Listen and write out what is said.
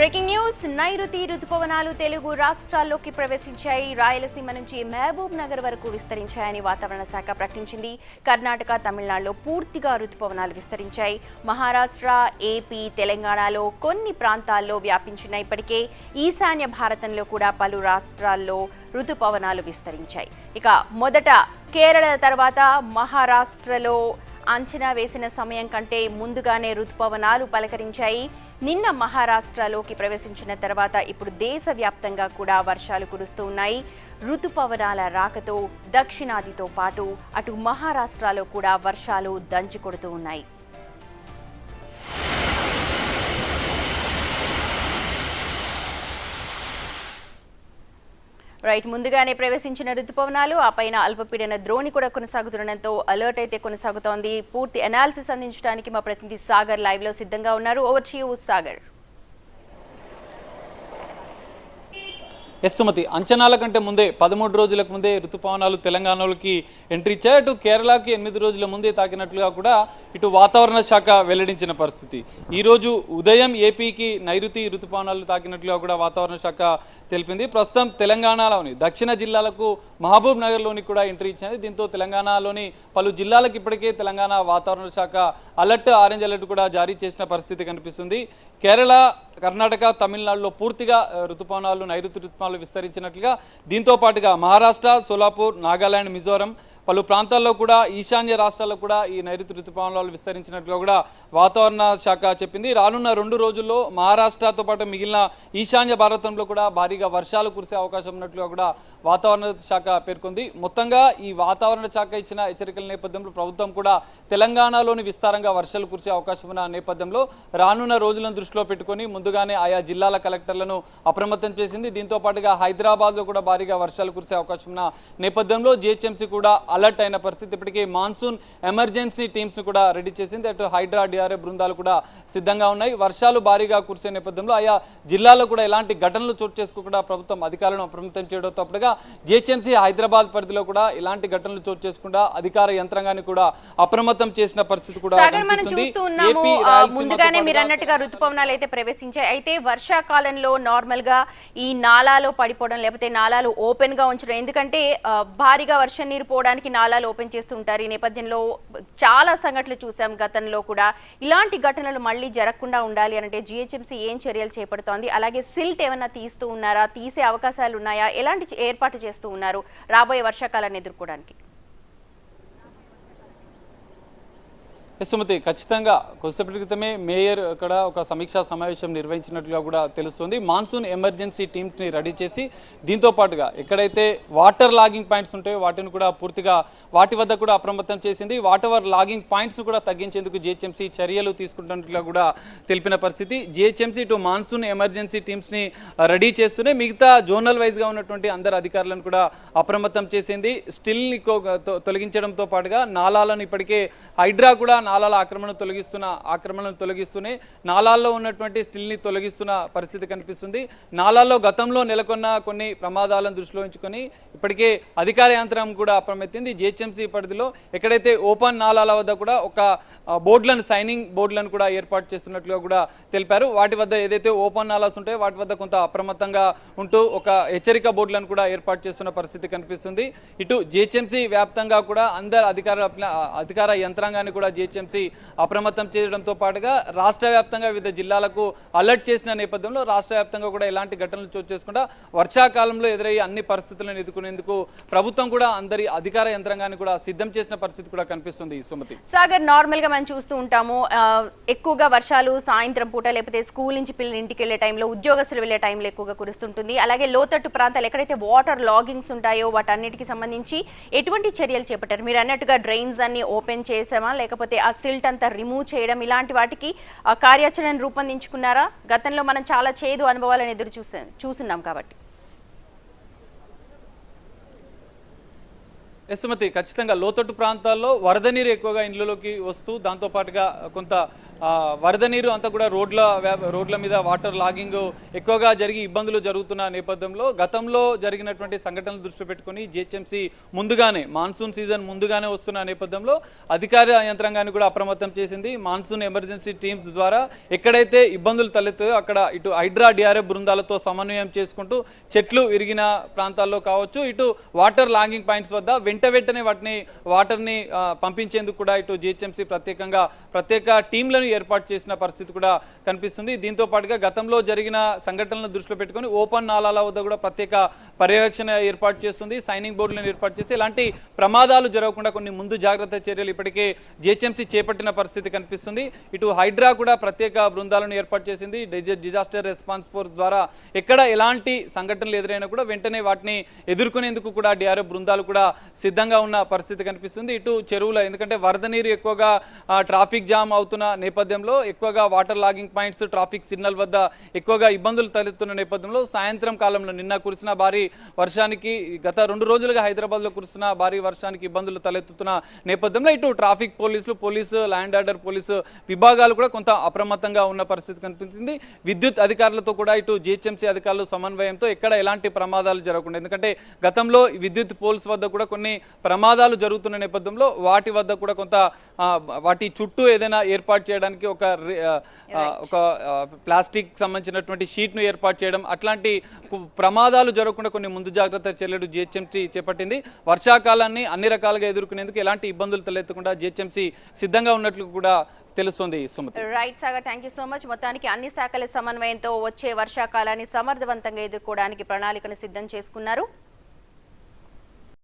Breaking news. నైరుతి రుతుపవనాలు తెలుగు రాష్ట్రాల్లోకి ప్రవేశించాయి. రాయలసీమ నుంచి మహబూబ్ నగర్ వరకు విస్తరించాయని వాతావరణ శాఖ ప్రకటించింది. కర్ణాటక, తమిళనాడులో పూర్తిగా రుతుపవనాలు విస్తరించాయి. మహారాష్ట్ర, ఏపీ, తెలంగాణలో కొన్ని ప్రాంతాల్లో వ్యాపించిన ఇప్పటికే ఈశాన్య భారతంలో కూడా పలు రాష్ట్రాల్లో రుతుపవనాలు విస్తరించాయి. ఇక మొదట కేరళ తర్వాత మహారాష్ట్రలో అంచనా వేసిన సమయం కంటే ముందుగానే రుతుపవనాలు పలకరించాయి. నిన్న మహారాష్ట్రలోకి ప్రవేశించిన తర్వాత ఇప్పుడు దేశవ్యాప్తంగా కూడా వర్షాలు కురుస్తూ ఉన్నాయి. రుతుపవనాల రాకతో దక్షిణాదితో పాటు అటు మహారాష్ట్రలో కూడా వర్షాలు దంచి కొడుతూ ఉన్నాయి. ముందుగానే ప్రవేశించిన రుతుపవనాలు ఆ పైన అల్పపీడన ద్రోణి కూడా కొనసాగుతుండటంతో అలర్ట్ అయితే కొనసాగుతోంది. పూర్తి అనాలిసిస్ అందించడానికి మా ప్రతినిధి సాగర్ లైవ్ లో సిద్ధంగా ఉన్నారు. Over to you Sagar. Sumathi, అంచనాల కంటే ముందే 13 రోజులకు ముందే రుతుపవనాలు తెలంగాణలోకి ఎంట్రీ ఇచ్చాయి. అటు కేరళకి 8 రోజుల ముందే తాకినట్లుగా కూడా ఇటు వాతావరణ శాఖ వెల్లడించిన పరిస్థితి. ఈరోజు ఉదయం ఏపీకి నైరుతి రుతుపవనాలు తాకినట్లుగా కూడా వాతావరణ శాఖ తెలిపింది. ప్రస్తుతం తెలంగాణలోని దక్షిణ జిల్లాలకు మహబూబ్ నగర్లోని కూడా ఎంట్రీ ఇచ్చింది. దీంతో తెలంగాణలోని పలు జిల్లాలకు ఇప్పటికే తెలంగాణ వాతావరణ శాఖ అలర్ట్, ఆరెంజ్ అలర్ట్ కూడా జారీ చేసిన పరిస్థితి కనిపిస్తుంది. కేరళ, కర్ణాటక, తమిళనాడులో పూర్తిగా రుతుపవనాలు, నైరుతి రుతుపవనాలు విస్తరించినట్లుగా, దీంతో పాటుగా మహారాష్ట్ర, సోలాపూర్, నాగాలాండ్, మిజోరం పలు ప్రాంతాల్లో కూడా ఈశాన్య రాష్ట్రాల్లో కూడా ఈ నైరుతి రుతుపవనాలు విస్తరించినట్లుగా కూడా వాతావరణ శాఖ చెప్పింది. రానున్న 2 రోజుల్లో మహారాష్ట్రతో పాటు మిగిలిన ఈశాన్య భారతంలో కూడా భారీగా వర్షాలు కురిసే అవకాశం ఉన్నట్లుగా కూడా వాతావరణ శాఖ పేర్కొంది. మొత్తంగా ఈ వాతావరణ శాఖ ఇచ్చిన హెచ్చరికల నేపథ్యంలో ప్రభుత్వం కూడా తెలంగాణలోని విస్తారంగా వర్షాలు కురిసే అవకాశం ఉన్న నేపథ్యంలో రానున్న రోజులను దృష్టిలో పెట్టుకొని ముందుగానే ఆయా జిల్లాల కలెక్టర్లను అప్రమత్తం చేసింది. దీంతో పాటుగా హైదరాబాద్లో కూడా భారీగా వర్షాలు కురిసే అవకాశం ఉన్న నేపథ్యంలో జిహెచ్ఎంసీ కూడా అలర్ట్ అయిన పరిస్థితి. ఇప్పటికే మాన్సూన్ ఎమర్జెన్సీ టీమ్స్ కూడా రెడీ చేసింది. అటు హైడ్రా, డిఆర్ఏ బృందాలు కూడా సిద్ధంగా ఉన్నాయి. వర్షాలు భారీగా కురిసే నేపథ్యంలో ఆయా జిల్లాలో కూడా ఎలాంటి ఘటనలు చోటు చేసుకోకుండా ప్రభుత్వం అధికారులను అప్రమత్తం చేయడంతో పాటుగా జిహెచ్ఎంసీ హైదరాబాద్ పరిధిలో కూడా ఎలాంటి ఘటనలు చోటు చేసుకుండా అధికార యంత్రాంగాన్ని కూడా అప్రమత్తం చేసిన పరిస్థితి కూడా ముందుగానే మీరు అన్నట్టుగా రుతుపవనాలు అయితే ప్రవేశించాయి. అయితే వర్షాకాలంలో నార్మల్ గా ఈ నాలాలో పడిపోవడం లేకపోతే నాలాలు ఓపెన్ గా ఉంచడం, ఎందుకంటే భారీగా వర్షం నీరు పోవడానికి నాలాలు ఓపెన్ చేస్తుంటారు. ఈ నేపథ్యంలో చాలా సంఘటనలు చూసాం గతంలో కూడా. ఇలాంటి ఘటనలు మళ్ళీ జరగకుండా ఉండాలి అంటే జిహెచ్ఎంసీ ఏం చర్యలు చేపడుతోంది? అలాగే సిల్ట్ ఏమైనా తీస్తూ ఉన్నారా? తీసే అవకాశాలు ఉన్నాయా? ఎలాంటి ఏర్పాటు చేస్తూ ఉన్నారు రాబోయే వర్షాకాలాన్ని ఎదుర్కోవడానికి? సుమతి, ఖచ్చితంగా కొద్దిసేపటి క్రితమే మేయర్ ఇక్కడ ఒక సమీక్షా సమావేశం నిర్వహించినట్లుగా కూడా తెలుస్తుంది. మాన్సూన్ ఎమర్జెన్సీ టీమ్స్ని రెడీ చేసి దీంతో పాటుగా ఎక్కడైతే వాటర్ లాగింగ్ పాయింట్స్ ఉంటాయో వాటిని కూడా పూర్తిగా వాటి వద్ద కూడా అప్రమత్తం చేసింది. వాటర్ లాగింగ్ పాయింట్స్ కూడా తగ్గించేందుకు జిహెచ్ఎంసీ చర్యలు తీసుకుంటున్నట్లుగా కూడా తెలిపిన పరిస్థితి. జిహెచ్ఎంసీ ఇటు మాన్సూన్ ఎమర్జెన్సీ టీమ్స్ని రెడీ చేస్తూనే మిగతా జోనల్ వైజ్గా ఉన్నటువంటి అందరు అధికారులను కూడా అప్రమత్తం చేసింది. స్టిల్ని తొలగించడంతో పాటుగా నాలాలను ఇప్పటికే హైడ్రా కూడా నాలాల ఆక్రమణను తొలగిస్తూనే నాలాల్లో ఉన్నటువంటి స్టిల్ని తొలగిస్తున్న పరిస్థితి కనిపిస్తుంది. నాలాల్లో గతంలో నెలకొన్న కొన్ని ప్రమాదాలను దృష్టిలో ఉంచుకొని ఇప్పటికే అధికార యంత్రం కూడా అప్రమత్తింది. జిహెచ్ఎంసీ పరిధిలో ఎక్కడైతే ఓపెన్ నాలాల వద్ద కూడా ఒక బోర్డులను, సైనింగ్ బోర్డులను కూడా ఏర్పాటు చేస్తున్నట్లుగా కూడా తెలిపారు. వాటి వద్ద ఏదైతే ఓపెన్ నాలాస్ ఉంటాయో వాటి వద్ద కొంత అప్రమత్తంగా ఉంటూ ఒక హెచ్చరిక బోర్డులను కూడా ఏర్పాటు చేస్తున్న పరిస్థితి కనిపిస్తుంది. ఇటు జిహెచ్ఎంసీ వ్యాప్తంగా కూడా అందరు అధికార యంత్రాంగాన్ని కూడా జిహెచ్ఎంసీ అప్రమత్తం చేయడంతో పాటుగా రాష్ట్ర వ్యాప్తంగా వివిధ జిల్లాలకు అలర్ట్ చేసిన నేపథ్యంలో రాష్ట్ర వ్యాప్తంగా కూడా ఎలాంటి ఘటనలు చోటు చేసుకుంటా వర్షాకాలంలో ఎదురయ్యే అన్ని పరిస్థితులను ఎదుర్కొనేందుకు ప్రభుత్వం కూడా అందరి అధికార యంత్రాంగాన్ని కూడా సిద్ధం చేసిన పరిస్థితి కూడా కనిపిస్తుంది. సుమతి, సాగర్, నార్మల్ గా మనం చూస్తూ ఉంటాము ఎక్కువగా వర్షాలు సాయంత్రం పూట లేకపోతే స్కూల్ నుంచి పిల్లలు ఇంటికి వెళ్లే టైంలో, ఉద్యోగస్తులు వెళ్లే టైంలో ఎక్కువగా కురుస్తుంటుంది. అలాగే లోతట్టు ప్రాంతాలు ఎక్కడైతే వాటర్ లాగింగ్స్ ఉంటాయో వాటన్నిటికి సంబంధించి ఎటువంటి చర్యలు చేపట్టారు? మీరు అన్నట్టుగా డ్రైన్స్ అన్ని ఓపెన్ చేసామా, లేకపోతే ఆ సిల్ట్ అంతా రిమూవ్ చేయడం ఇలాంటి వాటికి కార్యాచరణ రూపొందించుకున్నారా? గతంలో మనం చాలా చేదు అనుభవాలను చూస్తున్నాం కాబట్టి. యశ్మతి ఖచ్చితంగా లోతట్టు ప్రాంతాల్లో వరద నీరు ఎక్కువగా ఇండ్లలోకి వస్తూ దాంతో పాటుగా కొంత వరద నీరు అంతా కూడా రోడ్ల మీద వాటర్ లాగింగ్ ఎక్కువగా జరిగి ఇబ్బందులు జరుగుతున్న నేపథ్యంలో గతంలో జరిగినటువంటి సంఘటనలు దృష్టి పెట్టుకొని జిహెచ్ఎంసీ ముందుగానే మాన్సూన్ సీజన్ ముందుగానే వస్తున్న నేపథ్యంలో అధికార యంత్రాంగాన్ని కూడా అప్రమత్తం చేసింది. మాన్సూన్ ఎమర్జెన్సీ టీమ్స్ ద్వారా ఎక్కడైతే ఇబ్బందులు తలెత్తాయో అక్కడ ఇటు హైడ్రా డిఆర్ఎఫ్ బృందాలతో సమన్వయం చేసుకుంటూ చెట్లు విరిగిన ప్రాంతాల్లో కావచ్చు, ఇటు వాటర్ లాగింగ్ పాయింట్స్ వద్ద వెంటనే వాటర్ని పంపించేందుకు కూడా ఇటు జిహెచ్ఎంసీ ప్రత్యేక టీంలను ఏర్పాటు చేసిన పరిస్థితి కూడా కనిపిస్తుంది. దీంతో పాటుగా గతంలో జరిగిన సంఘటనలను దృష్టిలో పెట్టుకొని ఓపెన్ నాలాల వద్ద కూడా ప్రత్యేక పర్యవేక్షణ ఏర్పాటు చేస్తుంది. సైనింగ్ బోర్డులను ఏర్పాటు చేసి ఇలాంటి ప్రమాదాలు జరగకుండా కొన్ని ముందు జాగ్రత్త చర్యలు ఇప్పటికే జిహెచ్ఎంసీ చేపట్టిన పరిస్థితి కనిపిస్తుంది. ఇటు హైడ్రా కూడా ప్రత్యేక బృందాలను ఏర్పాటు చేసింది. డిజాస్టర్ రెస్పాన్స్ ఫోర్స్ ద్వారా ఎక్కడ ఎలాంటి సంఘటనలు ఎదురైనా కూడా వెంటనే వాటిని ఎదుర్కొనేందుకు కూడా డిఆర్ఎఫ్ బృందాలు కూడా సిద్ధంగా ఉన్న పరిస్థితి కనిపిస్తుంది. ఇటు చెరువుల ఎందుకంటే వరద నీరు ఎక్కువగా ట్రాఫిక్ జామ్ అవుతున్న నేపథ్యంలో ఎక్కువగా water logging points traffic signal వద్ద ఎక్కువగా ఇబ్బందులు తలెత్తున్న నేపథ్యంలో సాయంత్రం కాలంలో నిన్న కురిసిన భారీ వర్షానికి గత 2 రోజులుగా హైదరాబాద్లో కురుస్తున్న భారీ వర్షానికి ఇబ్బందులు తలెత్తుతున్న నేపథ్యంలో ఇటు traffic police land order police విభాగాలు కూడా కొంత అప్రమత్తంగా ఉన్న పరిస్థితి కనిపిస్తుంది. విద్యుత్ అధికారులతో కూడా ఇటు జిహెచ్ఎంసీ అధికారులు సమన్వయంతో ఎక్కడ ఎలాంటి ప్రమాదాలు జరగకుండా ఎందుకంటే గతంలో విద్యుత్ పోల్స్ వద్ద కూడా కొన్ని ప్రమాదాలు జరుగుతున్న నేపథ్యంలో వాటి వద్ద కూడా కొంత వాటి చుట్టూ ఏదైనా ఏర్పాటు చేయడానికి ఒక ప్లాస్టిక్ సంబంధించినటువంటి షీట్ను ఏర్పాటు చేయడం అట్లాంటి ప్రమాదాలు జరగకుండా కొన్ని ముందు జాగ్రత్త చర్యలు జిహెచ్ఎంసీ చేపట్టింది. వర్షాకాలాన్ని అన్ని రకాలుగా ఎదుర్కొనేందుకు ఎలాంటి ఇబ్బందులు తలెత్తకుండా జిహెచ్ఎంసీ సిద్ధంగా ఉన్నట్లు కూడా తెలుస్తుంది. Sumathi right Sagar, thank you so much. మొత్తానికి అన్ని శాఖల సమన్వయంతో వచ్చే వర్షాకాలాన్ని సమర్థవంతంగా ఎదుర్కోవడానికి ప్రణాళికను సిద్ధం చేసుకున్నారు.